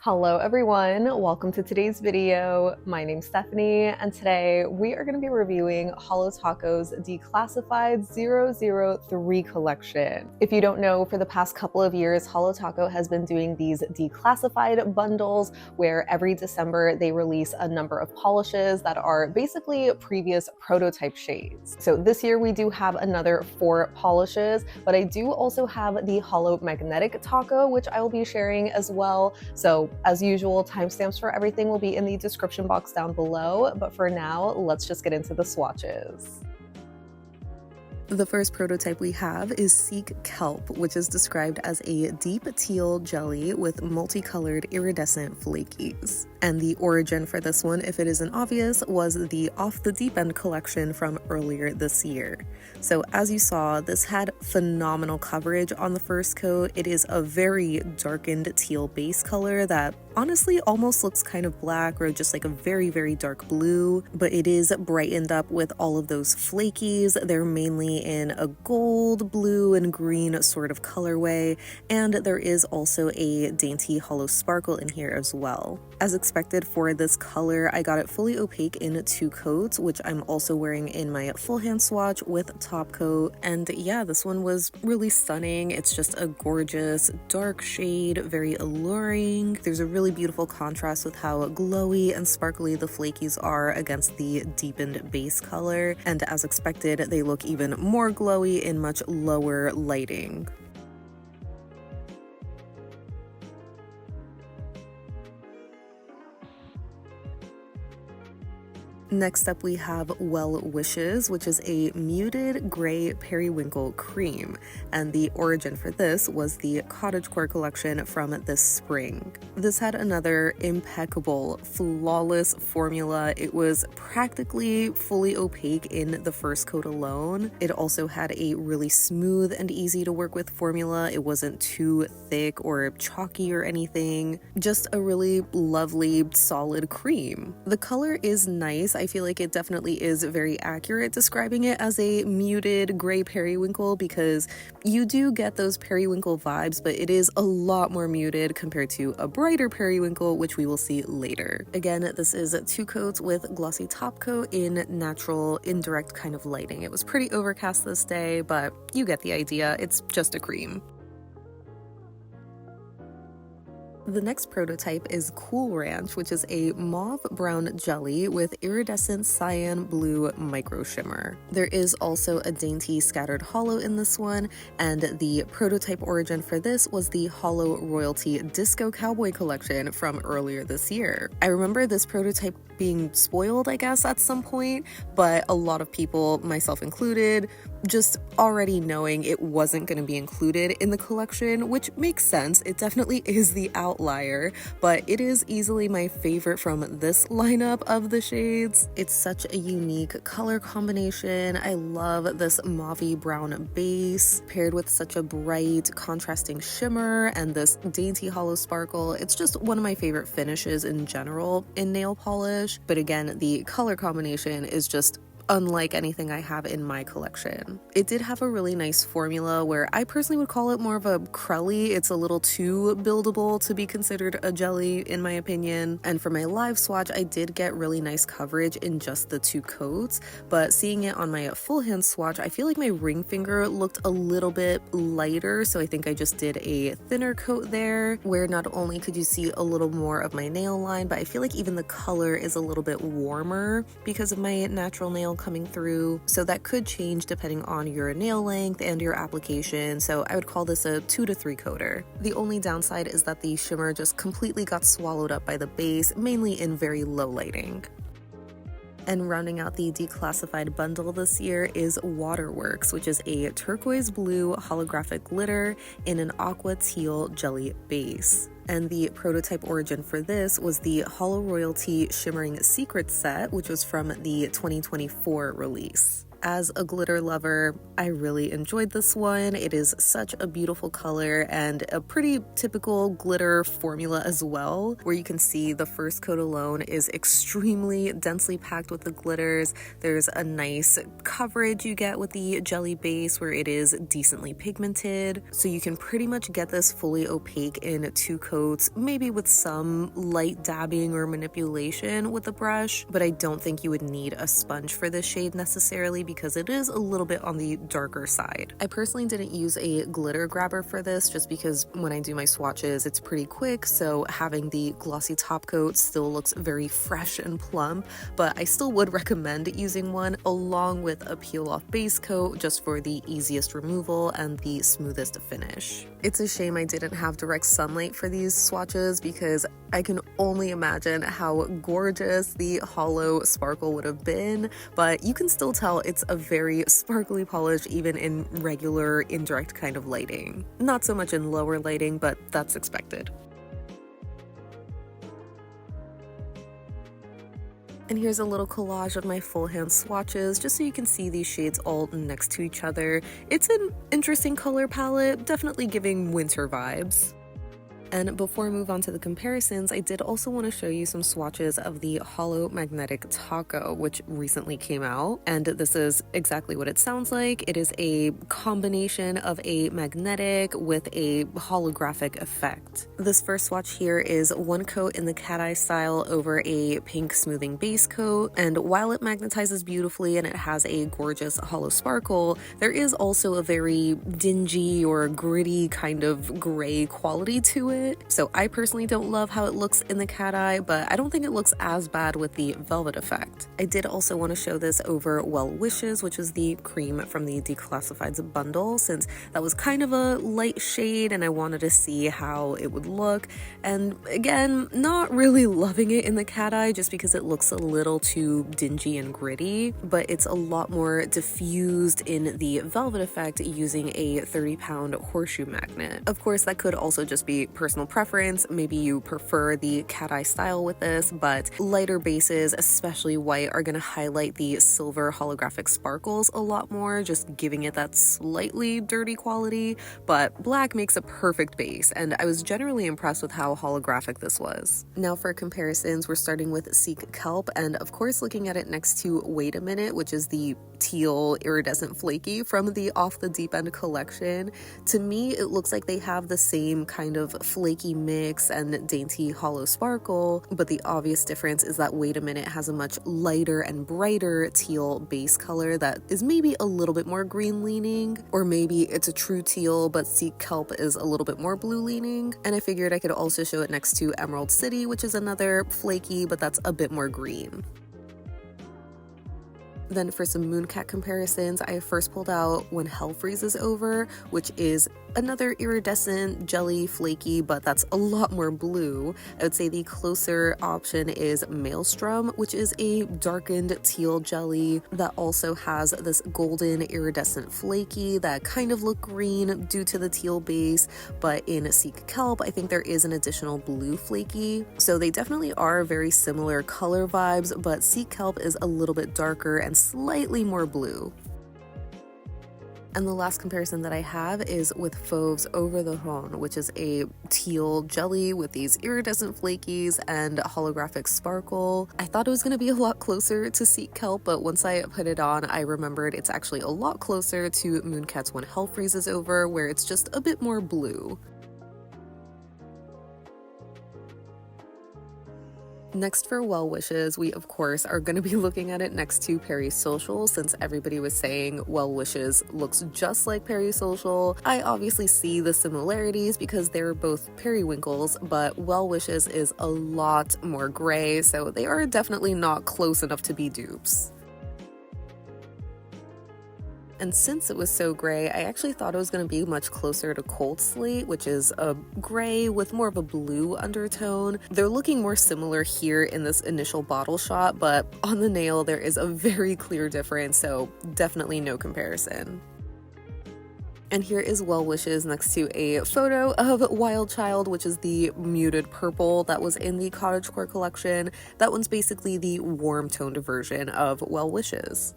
Hello everyone, welcome to today's video. My name's Stephanie and today we are going to be reviewing Holo Taco's Declassified 003 collection. If you don't know, for the past couple of years, Holo Taco has been doing these declassified bundles where every December they release a number of polishes that are basically previous prototype shades. So this year we do have another 4 polishes, but I do also have the Holo Magnetic Taco, which I will be sharing as well. So as usual, timestamps for everything will be in the description box down below, but for now, let's just get into the swatches. The first prototype we have is Cirque Kelp, which is described as a deep teal jelly with multicolored iridescent flakies. And the origin for this one, if it isn't obvious, was the Off the Deep End collection from earlier this year. So as you saw, this had phenomenal coverage on the first coat. It is a very darkened teal base color that honestly almost looks kind of black or just like a very, very dark blue, but it is brightened up with all of those flakies. They're mainly in a gold, blue, and green sort of colorway, and there is also a dainty holo sparkle in here as well. As expected for this color, I got it fully opaque in 2 coats, which I'm also wearing in my full hand swatch with top coat. And yeah, this one was really stunning. It's just a gorgeous dark shade, very alluring. There's a really beautiful contrast with how glowy and sparkly the flakies are against the deepened base color. And as expected, they look even more glowy in much lower lighting. Next up we have Well Wishes, which is a muted gray periwinkle cream, and the origin for this was the cottagecore collection from this spring. This had another impeccable, flawless formula. It was practically fully opaque in the first coat alone. It also had a really smooth and easy to work with formula. It wasn't too thick or chalky or anything. Just a really lovely, solid cream. The color is nice. I feel like it definitely is very accurate describing it as a muted gray periwinkle because you do get those periwinkle vibes, but it is a lot more muted compared to a brighter periwinkle, which we will see later. Again, this is 2 coats with glossy top coat in natural, indirect kind of lighting. It was pretty overcast this day, but you get the idea. It's just a cream. The next prototype is Cool Ranch, which is a mauve brown jelly with iridescent cyan blue micro shimmer. There is also a dainty scattered holo in this one, and the prototype origin for this was the Holo Royalty Disco Cowboy collection from earlier this year. I remember this prototype being spoiled, I guess, at some point, but a lot of people, myself included, just already knowing it wasn't going to be included in the collection, which makes sense. It definitely is the outlier, but it is easily my favorite from this lineup of the shades. It's such a unique color combination. I love this mauve brown base paired with such a bright contrasting shimmer and this dainty holo sparkle. It's just one of my favorite finishes in general in nail polish, but again, the color combination is just unlike anything I have in my collection. It did have a really nice formula where I personally would call it more of a crelly. It's a little too buildable to be considered a jelly in my opinion. And for my live swatch, I did get really nice coverage in just the 2 coats, but seeing it on my full hand swatch, I feel like my ring finger looked a little bit lighter, so I think I just did a thinner coat there where not only could you see a little more of my nail line, but I feel like even the color is a little bit warmer because of my natural nail coming through, so that could change depending on your nail length and your application. So I would call this a 2 to 3 coater. The only downside is that the shimmer just completely got swallowed up by the base, mainly in very low lighting. And rounding out the declassified bundle this year is Waterworks, which is a turquoise blue holographic glitter in an aqua teal jelly base. And the prototype origin for this was the Holo Royalty Shimmering Secret set, which was from the 2024 release. As a glitter lover, I really enjoyed this one. It is such a beautiful color and a pretty typical glitter formula as well, where you can see the first coat alone is extremely densely packed with the glitters. There's a nice coverage you get with the jelly base where it is decently pigmented, so you can pretty much get this fully opaque in 2 coats, maybe with some light dabbing or manipulation with the brush, but I don't think you would need a sponge for this shade necessarily because it is a little bit on the darker side. I personally didn't use a glitter grabber for this just because when I do my swatches it's pretty quick, so having the glossy top coat still looks very fresh and plump, but I still would recommend using one along with a peel off base coat just for the easiest removal and the smoothest finish. It's a shame I didn't have direct sunlight for these swatches because I can only imagine how gorgeous the Holo sparkle would have been, but you can still tell it's a very sparkly polish even in regular indirect kind of lighting. Not so much in lower lighting, but that's expected. And here's a little collage of my full hand swatches just so you can see these shades all next to each other. It's an interesting color palette, definitely giving winter vibes. And before I move on to the comparisons, I did also want to show you some swatches of the Holo Magnetic Taco, which recently came out. And this is exactly what it sounds like. It is a combination of a magnetic with a holographic effect. This first swatch here is 1 coat in the cat eye style over a pink smoothing base coat. And while it magnetizes beautifully and it has a gorgeous holo sparkle, there is also a very dingy or gritty kind of gray quality to it. So I personally don't love how it looks in the cat eye, but I don't think it looks as bad with the velvet effect. I did also want to show this over Well Wishes, which is the cream from the Declassifieds bundle, since that was kind of a light shade and I wanted to see how it would look. And again, not really loving it in the cat eye just because it looks a little too dingy and gritty, but it's a lot more diffused in the velvet effect using a 30-pound horseshoe magnet. Of course, that could also just be personal preference. Maybe you prefer the cat eye style with this, but lighter bases, especially white, are going to highlight the silver holographic sparkles a lot more, just giving it that slightly dirty quality, but black makes a perfect base, and I was generally impressed with how holographic this was. Now for comparisons, we're starting with Cirque Kelp, and of course looking at it next to Wait a Minute, which is the teal iridescent flaky from the Off the Deep End collection. To me, it looks like they have the same kind of flaky mix and dainty holo sparkle, but the obvious difference is that Wait a Minute has a much lighter and brighter teal base color that is maybe a little bit more green leaning, or maybe it's a true teal but Cirque Kelp is a little bit more blue leaning. And I figured I could also show it next to Emerald City, which is another flaky but that's a bit more green. Then for some Mooncat comparisons, I first pulled out When Hell Freezes Over, which is another iridescent jelly flaky, but that's a lot more blue. I would say the closer option is Maelstrom, which is a darkened teal jelly that also has this golden iridescent flaky that kind of look green due to the teal base, but in Cirque Kelp, I think there is an additional blue flaky. So they definitely are very similar color vibes, but Cirque Kelp is a little bit darker and slightly more blue. And the last comparison that I have is with Fauve's Over the Rhône, which is a teal jelly with these iridescent flakies and holographic sparkle. I thought it was going to be a lot closer to Cirque Kelp, but once I put it on, I remembered it's actually a lot closer to Mooncat's When Hell Freezes Over, where it's just a bit more blue. Next for Well Wishes, we of course are going to be looking at it next to Peri-Social, since everybody was saying Well Wishes looks just like Peri-Social. I obviously see the similarities because they're both periwinkles, but Well Wishes is a lot more gray, so they are definitely not close enough to be dupes. And since it was so gray, I actually thought it was going to be much closer to Cold Slate, which is a gray with more of a blue undertone. They're looking more similar here in this initial bottle shot, but on the nail there is a very clear difference, so definitely no comparison. And here is Well Wishes next to a photo of Wild Child, which is the muted purple that was in the Cottagecore collection. That one's basically the warm toned version of Well Wishes.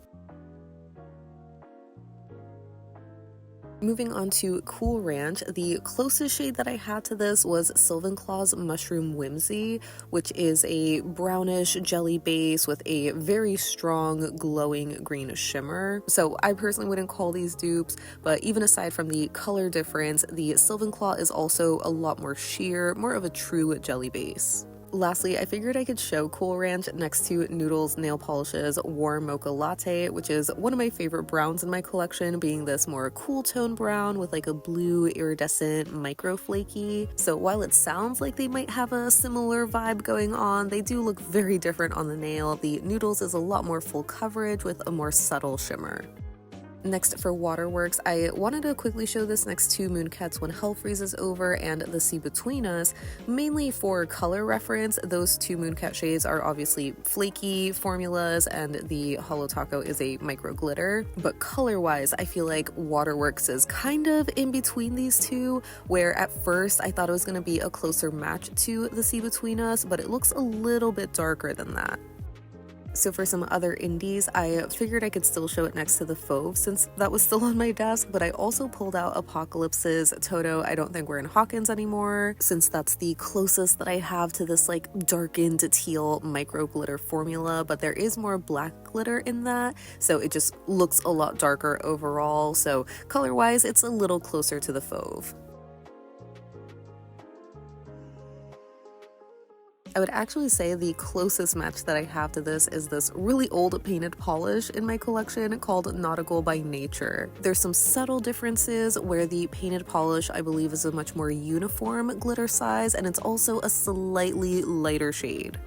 Moving on to Cool Ranch, the closest shade that I had to this was Sylvanclaw's Mushroom Whimsy, which is a brownish jelly base with a very strong glowing green shimmer. So I personally wouldn't call these dupes, but even aside from the color difference, the Sylvanclaw is also a lot more sheer, more of a true jelly base. Lastly, I figured I could show Cool Ranch next to Noodles Nail Polish's Warm Mocha Latte, which is one of my favorite browns in my collection, being this more cool tone brown with like a blue iridescent micro flaky. So while it sounds like they might have a similar vibe going on, they do look very different on the nail. The Noodles is a lot more full coverage with a more subtle shimmer. Next, for Waterworks, I wanted to quickly show this next to Mooncat's When Hell Freezes Over and The Sea Between Us, mainly for color reference. Those two Mooncat shades are obviously flaky formulas, and the Holo Taco is a micro glitter. But color-wise, I feel like Waterworks is kind of in between these two, where at first I thought it was going to be a closer match to The Sea Between Us, but it looks a little bit darker than that. So for some other indies, I figured I could still show it next to the Fauve since that was still on my desk, but I also pulled out Apocalypse's Toto. I don't think we're in Hawkins anymore, since that's the closest that I have to this like darkened teal micro glitter formula, but there is more black glitter in that, so it just looks a lot darker overall. So color-wise, it's a little closer to the Fauve. I would actually say the closest match that I have to this is this really old painted polish in my collection called Nautical by Nature. There's some subtle differences where the painted polish I believe is a much more uniform glitter size, and it's also a slightly lighter shade.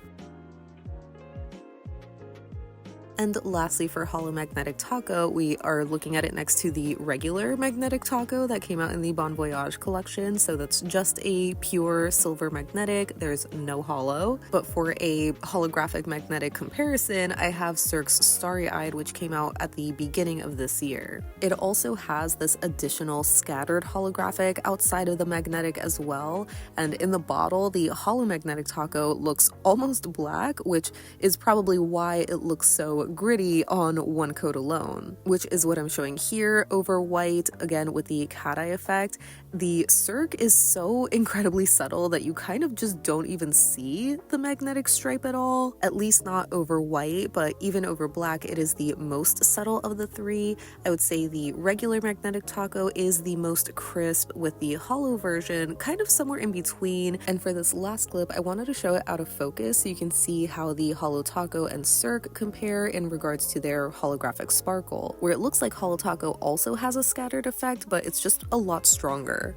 And lastly, for Holo Magnetic Taco, we are looking at it next to the regular Magnetic Taco that came out in the Bon Voyage collection. So that's just a pure silver magnetic. There's no holo. But for a holographic magnetic comparison, I have Cirque's Starry Eyed, which came out at the beginning of this year. It also has this additional scattered holographic outside of the magnetic as well. And in the bottle, the Holo Magnetic Taco looks almost black, which is probably why it looks so gritty on one coat alone, which is what I'm showing here over white, again with the cat eye effect. The Cirque is so incredibly subtle that you kind of just don't even see the magnetic stripe at all, at least not over white, but even over black it is the most subtle of the three. I would say the regular Magnetic Taco is the most crisp, with the holo version kind of somewhere in between. And for this last clip, I wanted to show it out of focus so you can see how the Holo Taco and Cirque compare in regards to their holographic sparkle, where it looks like Holo Taco also has a scattered effect, but it's just a lot stronger.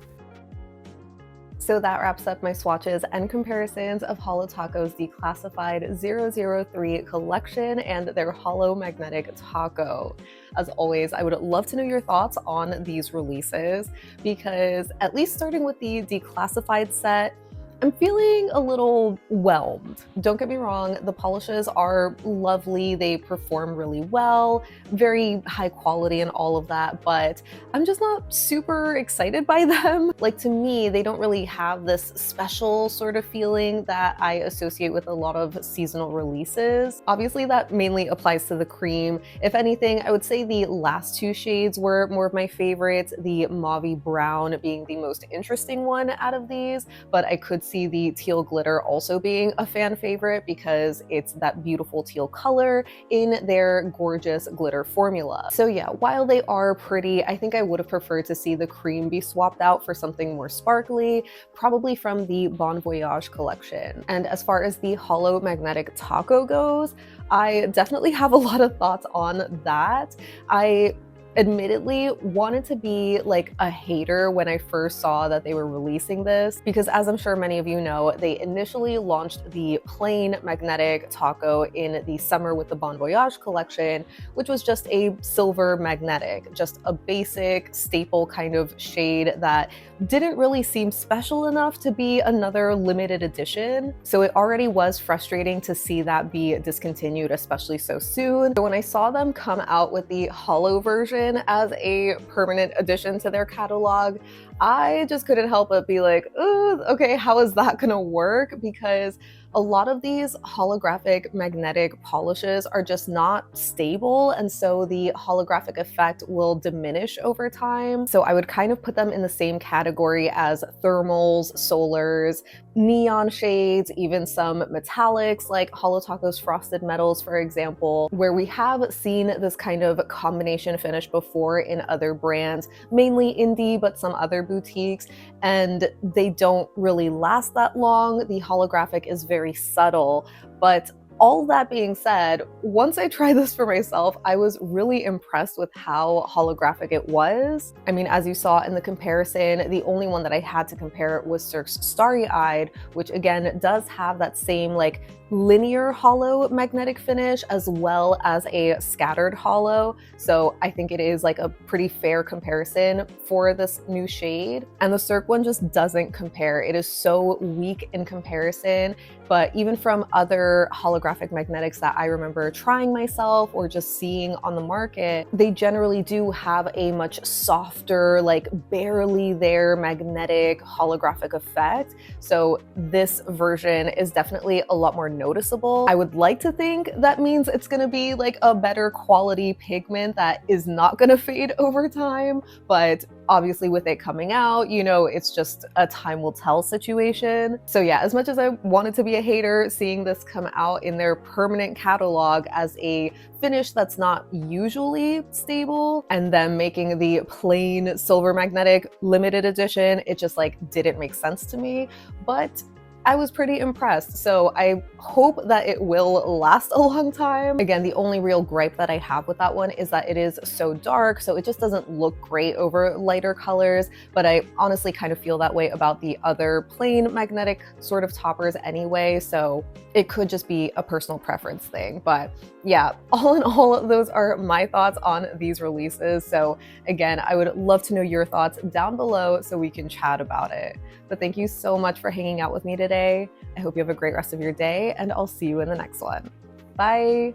So that wraps up my swatches and comparisons of Holo Taco's Declassified 003 collection and their Holo Magnetic Taco. As always, I would love to know your thoughts on these releases, because at least starting with the Declassified set, I'm feeling a little whelmed. Don't get me wrong, the polishes are lovely, they perform really well, very high quality and all of that, but I'm just not super excited by them. Like, to me, they don't really have this special sort of feeling that I associate with a lot of seasonal releases. Obviously, that mainly applies to the cream. If anything, I would say the last two shades were more of my favorites, the mauve brown being the most interesting one out of these, but I could see the teal glitter also being a fan favorite because it's that beautiful teal color in their gorgeous glitter formula. So yeah, while they are pretty, I think I would have preferred to see the cream be swapped out for something more sparkly, probably from the Bon Voyage collection. And as far as the Holo Magnetic Taco goes, I definitely have a lot of thoughts on that. I admittedly wanted to be like a hater when I first saw that they were releasing this, because as I'm sure many of you know, they initially launched the plain magnetic taco in the summer with the Bon Voyage collection, which was just a silver magnetic, just a basic staple kind of shade that didn't really seem special enough to be another limited edition. So it already was frustrating to see that be discontinued, especially so soon. So when I saw them come out with the holo version as a permanent addition to their catalog, I just couldn't help but be like, ooh, okay, how is that gonna work? Because a lot of these holographic magnetic polishes are just not stable, and so the holographic effect will diminish over time. So I would kind of put them in the same category as thermals, solars, neon shades, even some metallics like Holo Taco's Frosted Metals, for example, where we have seen this kind of combination finish before in other brands, mainly indie, but some other boutiques, and they don't really last that long. The holographic is very subtle, but all that being said, once I tried this for myself, I was really impressed with how holographic it was. I mean, as you saw in the comparison, the only one that I had to compare was Cirque's Starry Eyed, which again does have that same like linear holo magnetic finish as well as a scattered holo. So I think it is like a pretty fair comparison for this new shade. And the Cirque one just doesn't compare. It is so weak in comparison, but even from other holographic magnetics that I remember trying myself or just seeing on the market, they generally do have a much softer, like barely there magnetic holographic effect. So this version is definitely a lot more noticeable. I would like to think that means it's gonna be like a better quality pigment that is not gonna fade over time, but obviously with it coming out, you know, it's just a time will tell situation. So yeah, as much as I wanted to be a hater, seeing this come out in their permanent catalog as a finish that's not usually stable, and then making the plain silver magnetic limited edition, it just like didn't make sense to me. But I was pretty impressed, so I hope that it will last a long time. Again, the only real gripe that I have with that one is that it is so dark, so it just doesn't look great over lighter colors, but I honestly kind of feel that way about the other plain magnetic sort of toppers anyway, so it could just be a personal preference thing. But yeah, all in all, those are my thoughts on these releases. So again, I would love to know your thoughts down below so we can chat about it. But thank you so much for hanging out with me today. I hope you have a great rest of your day, and I'll see you in the next one. Bye!